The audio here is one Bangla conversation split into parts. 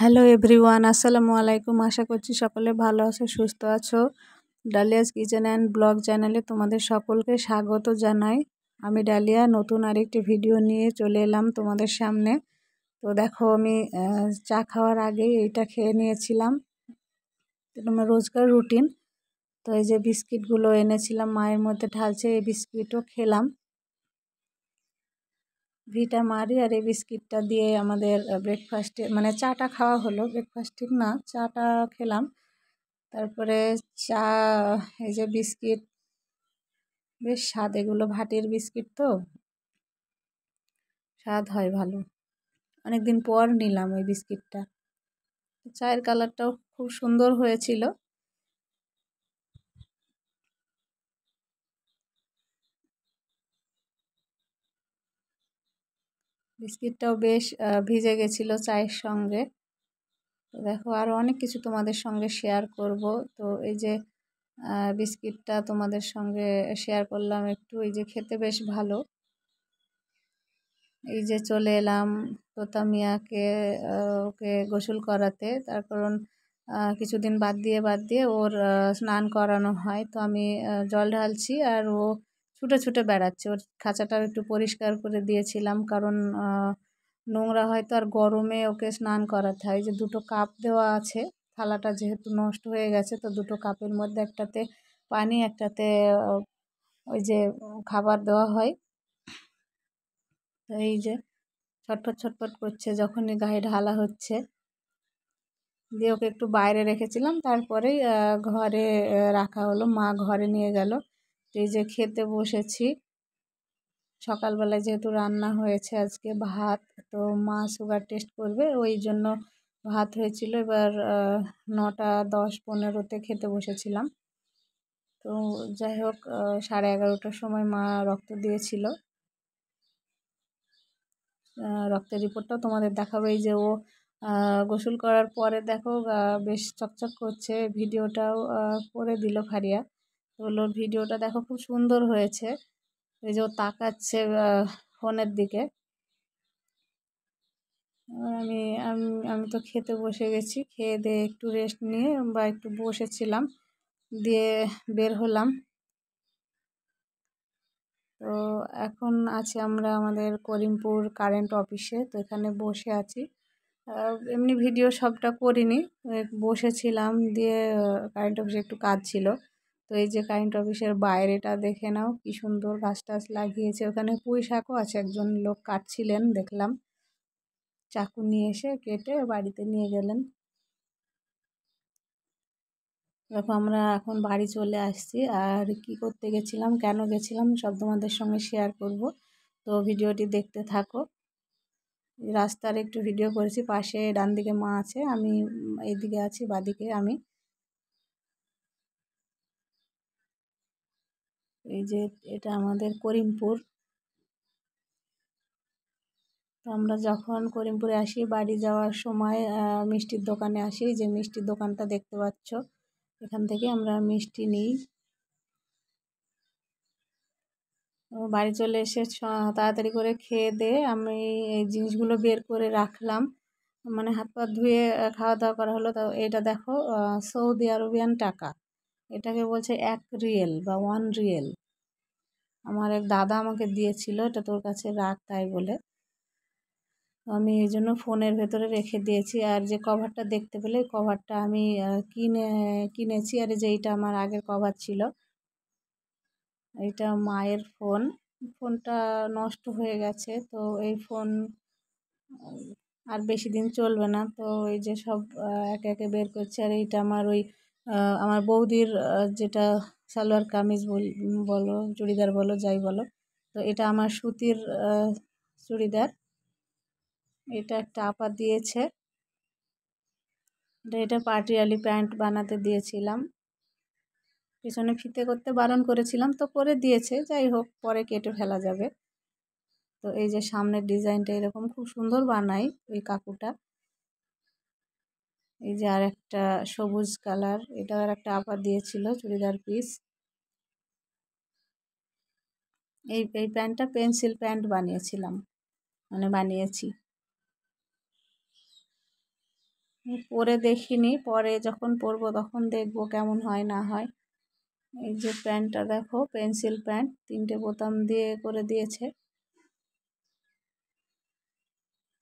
হ্যালো এভরিওয়ান, আসসালামু আলাইকুম। আশা করছি সকলে ভালো আছো, সুস্থ আছো। ডালিয়াস কিচেন অ্যান্ড ব্লগ চ্যানেলে তোমাদের সকলকে স্বাগত জানাই। আমি ডালিয়া নতুন আরেকটি ভিডিও নিয়ে চলে এলাম তোমাদের সামনে। তো দেখো, আমি চা খাওয়ার আগেই এইটা খেয়ে নিয়েছিলাম, আমার রোজকার রুটিন। তো এই যে বিস্কিটগুলো এনেছিলাম, মায়ের মধ্যে ঢালছে, এই বিস্কিটও খেলাম। ভিটা মারি আর এই বিস্কিটটা দিয়ে আমাদের ব্রেকফাস্টে মানে চাটা খাওয়া হলো, ব্রেকফাস্ট ঠিক না, চাটা খেলাম। তারপরে চা, এই যে বিস্কিট বেশ স্বাদ, এগুলো ভাটির বিস্কিট তো স্বাদ হয় ভালো। অনেকদিন পর নিলাম ওই বিস্কিটটা। চায়ের কালারটাও খুব সুন্দর হয়েছিল। বিস্কিটটাও বেশ ভিজে গেছিলো চায়ের সঙ্গে। তো দেখো, আরও অনেক কিছু তোমাদের সঙ্গে শেয়ার করব। তো এই যে বিস্কিটটা তোমাদের সঙ্গে শেয়ার করলাম একটু, এই যে খেতে বেশ ভালো। এই যে চলে এলাম তোতা মিয়াকে ওকে গোসল করাতে, তার কারণ কিছুদিন বাদ দিয়ে ওর স্নান করানো হয়। তো আমি জল ঢালছি আর ও ছুটে ছুটে বেড়াচ্ছে। ওর খাঁচাটাও একটু পরিষ্কার করে দিয়েছিলাম, কারণ নোংরা হয়তো, আর গরমে ওকে স্নান করাতে হয়। যে দুটো কাপ দেওয়া আছে, থালাটা যেহেতু নষ্ট হয়ে গেছে, তো দুটো কাপের মধ্যে একটাতে পানি, একটাতে ওই যে খাবার দেওয়া হয়। তো এই যে ছটফট ছটফট করছে যখনই গায়ে ঢালা হচ্ছে। দিয়ে ওকে একটু বাইরে রেখেছিলাম, তারপরেই ঘরে রাখা হলো, মা ঘরে নিয়ে গেল। এই যে খেতে বসেছি। সকালবেলায় যেহেতু রান্না হয়েছে আজকে ভাত, তো মা সুগার টেস্ট করবে, ওই জন্য ভাত হয়েছিল। এবার 9:10-15তে খেতে বসেছিলাম। তো যাই হোক, 11:30টার সময় মা রক্ত দিয়েছিল। রক্তের রিপোর্টটাও তোমাদের দেখাবো। এই যে ও গোসল করার পরে দেখো বেশ চকচক করছে। ভিডিওটাও করে দিল ফারিয়া। তো ওর ভিডিওটা দেখো খুব সুন্দর হয়েছে। এই যে ও তাকাচ্ছে ফোনের দিকে। আমি আমি আমি তো খেতে বসে গেছি, খেয়ে দিয়ে একটু রেস্ট নিয়ে বা একটু বসেছিলাম, দিয়ে বের হলাম। তো এখন আছি আমরা আমাদের করিমপুর কারেন্ট অফিসে। তো এখানে বসে আছি, এমনি ভিডিও সবটা করিনি, বসেছিলাম। দিয়ে কারেন্ট অফিসে একটু কাজ ছিল। তো এই যে কারেন্ট অফিসের বাইরেটা দেখে নাও, কি সুন্দর গাছ টাছ লাগিয়েছে। ওখানে পুঁই শাকও আছে, একজন লোক কাটছিলেন দেখলাম, চাকু নিয়ে এসে কেটে বাড়িতে নিয়ে গেলেন। দেখো, আমরা এখন বাড়ি চলে আসছি। আর কি করতে গেছিলাম, কেন গেছিলাম, সব তোমাদের সঙ্গে শেয়ার করব। তো ভিডিওটি দেখতে থাকো। রাস্তার একটু ভিডিও করেছি, পাশে ডান দিকে মা আছে, আমি এইদিকে আছি, বাদিকে আমি। এই যে এটা আমাদের করিমপুর। তো আমরা যখন করিমপুরে আসি, বাড়ি যাওয়ার সময় মিষ্টির দোকানে আসি। যে মিষ্টির দোকানটা দেখতে পাচ্ছ, এখান থেকে আমরা মিষ্টি নিই। বাড়ি চলে এসে তাড়াতাড়ি করে খেয়ে দিয়ে আমি এই জিনিসগুলো বের করে রাখলাম, মানে হাত পা ধুয়ে খাওয়া দাওয়া করা হলো। তো এটা দেখো, সৌদি আরবিয়ান টাকা, এটাকে বলছে 1 রিয়েল বা 1 রিয়েল। আমার এক দাদা আমাকে দিয়েছিল, এটা তোর কাছে রাখ তাই বলে। আমি এই জন্য ফোনের ভেতরে রেখে দিয়েছি। আর যে কভারটা দেখতে পেলে, কভারটা আমি কিনেছি। আর যে এইটা আমার আগের কভার ছিল, এইটা মায়ের ফোন। ফোনটা নষ্ট হয়ে গেছে, তো এই ফোন আর বেশি দিন চলবে না। তো এই যে সব একে একে বের করছি। আর এইটা আমার ওই আমার বৌদির যেটা সালোয়ার কামিজ বলো, চুড়িদার বলো, যাই বলো, তো এটা আমার সুতির চুড়িদার। এটা একটা আপা দিয়েছে, এটা পাটিয়ালি প্যান্ট বানাতে দিয়েছিলাম। পিছনে ফিতে করতে বারণ করেছিলাম, তো করে দিয়েছে, যাই হোক পরে কেটে ফেলা যাবে। তো এই যে সামনের ডিজাইনটা এরকম খুব সুন্দর বানাই ওই কাকুটা। এই যে আর একটা সবুজ কালার, এটা আর একটা আপা দিয়েছিল চুড়িদার পিস। এই প্যান্টটা পেন্সিল প্যান্ট বানিয়েছিলাম, মানে বানিয়েছি। পরে দেখিনি, পরে যখন পরবো তখন দেখবো কেমন হয় না হয়। এই যে প্যান্টটা দেখো, পেন্সিল প্যান্ট, 3টে বোতাম দিয়ে করে দিয়েছে।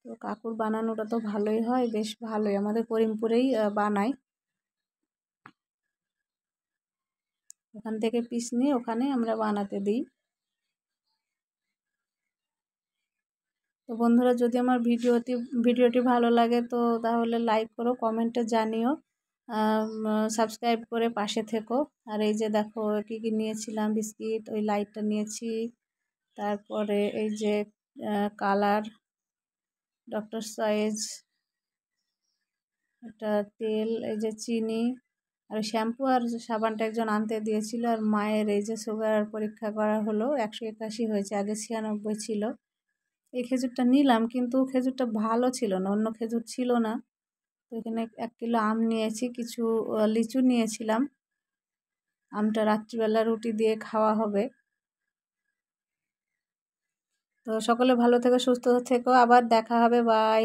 তো কাকুর বানানোটা তো ভালোই হয়, বেশ ভালোই, আমাদের করিমপুরেই বানায়। ওখান থেকে পিস নিয়ে ওখানে আমরা বানাতে দিই। তো বন্ধুরা, যদি আমার ভিডিওটি ভালো লাগে তো তাহলে লাইক করো, কমেন্টে জানিও, সাবস্ক্রাইব করে পাশে থেকো। আর এই যে দেখো কী কী নিয়েছিলাম, বিস্কিট, ওই লাইটটা নিয়েছি, তারপরে এই যে কালার, ডক্টর সয়েজ, একটা তেল, এই যে চিনি, আর শ্যাম্পু আর সাবানটা একজন আনতে দিয়েছিল। আর মায়ের এই যে সুগার পরীক্ষা করা হলো, 181 হয়েছে, আগে 96 ছিল। এই খেজুরটা নিলাম, কিন্তু খেজুরটা ভালো ছিল না, অন্য খেজুর ছিল না। তো এখানে 1 কিলো আম নিয়েছি, কিছু লিচু নিয়েছিলাম। আমটা রাত্রিবেলা রুটি দিয়ে খাওয়া হবে। তো সকলে ভালো থেকো, সুস্থ থেকো, আবার দেখা হবে, বাই।